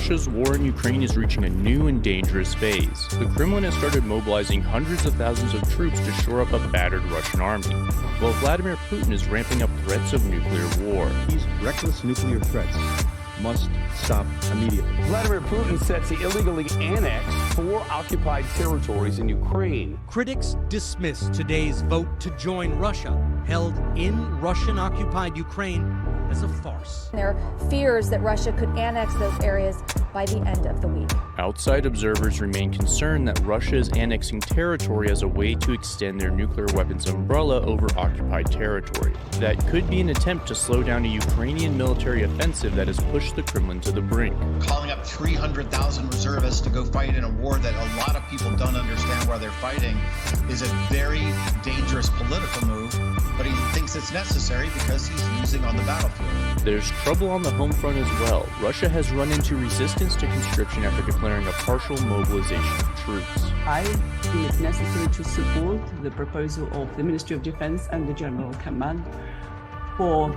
Russia's war in Ukraine is reaching a new and dangerous phase. The Kremlin has started mobilizing hundreds of thousands of troops to shore up a battered Russian army, while Vladimir Putin is ramping up threats of nuclear war. These reckless nuclear threats must stop immediately. Vladimir Putin sets to illegally annex 4 occupied territories in Ukraine. Critics dismiss today's vote to join Russia, held in Russian-occupied Ukraine, as a farce. There are fears that Russia could annex those areas by the end of the week. Outside observers remain concerned that Russia is annexing territory as a way to extend their nuclear weapons umbrella over occupied territory. That could be an attempt to slow down a Ukrainian military offensive that has pushed the Kremlin to the brink. Calling up 300,000 reservists to go fight in a war that a lot of people don't understand why they're fighting is a very dangerous political move, but he thinks it's necessary because he's losing on the battlefield. There's trouble on the home front as well. Russia has run into resistance to conscription after declaring a partial mobilization of troops. I think it's necessary to support the proposal of the Ministry of Defense and the General Command for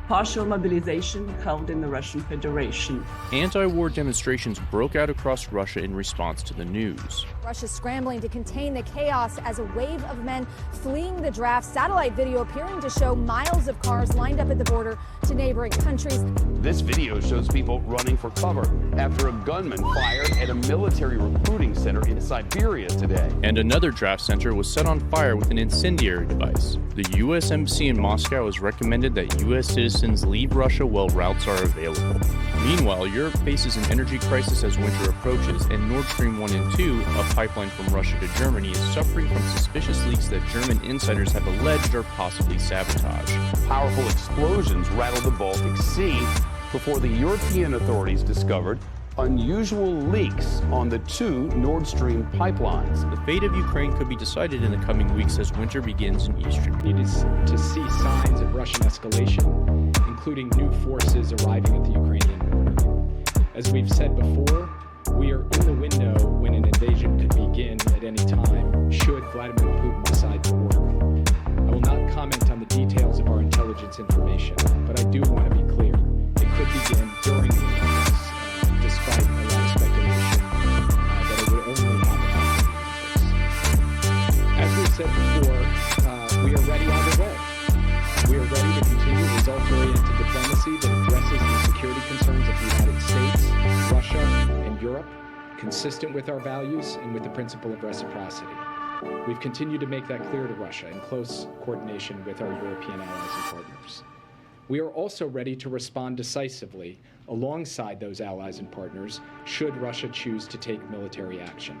partial mobilization held in the Russian Federation. Anti-war demonstrations broke out across Russia in response to the news. Russia's scrambling to contain the chaos as a wave of men fleeing the draft. Satellite video appearing to show miles of cars lined up at the border to neighboring countries. This video shows people running for cover after a gunman fired at a military recruiting center in Siberia today. And another draft center was set on fire with an incendiary device. The U.S. Embassy in Moscow has recommended that U.S. citizens leave Russia while routes are available. Meanwhile, Europe faces an energy crisis as winter approaches, and Nord Stream 1 and 2, a pipeline from Russia to Germany, is suffering from suspicious leaks that German insiders have alleged are possibly sabotage. Powerful explosions rattled the Baltic Sea before the European authorities discovered unusual leaks on the 2 Nord Stream pipelines. The fate of Ukraine could be decided in the coming weeks as winter begins in eastern Europe. It is to see signs of Russian escalation, including new forces arriving at the Ukrainian border. As we've said before, we are in the window when an invasion could begin at any time, should Vladimir Putin decide to order. I will not comment on the details of our intelligence information, but I do want to be clear. It could begin during the Olympics, despite a lot of speculation that it would only happen after the Olympics. As we've said before, we are ready either way. We are ready to continue results-oriented diplomacy that addresses the security concerns of the United States, Russia, and Europe, consistent with our values and with the principle of reciprocity. We've continued to make that clear to Russia in close coordination with our European allies and partners. We are also ready to respond decisively alongside those allies and partners should Russia choose to take military action.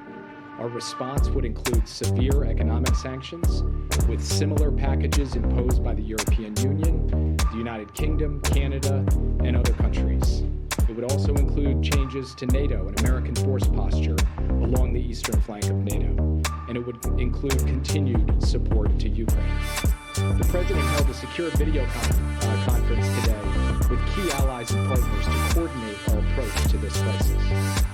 Our response would include severe economic sanctions, with similar packages imposed by the European Union, the United Kingdom, Canada, and other countries. It would also include changes to NATO and American force posture along the eastern flank of NATO, and it would include continued support to Ukraine. The President held a secure video conference today with key allies and partners to coordinate our approach to this crisis.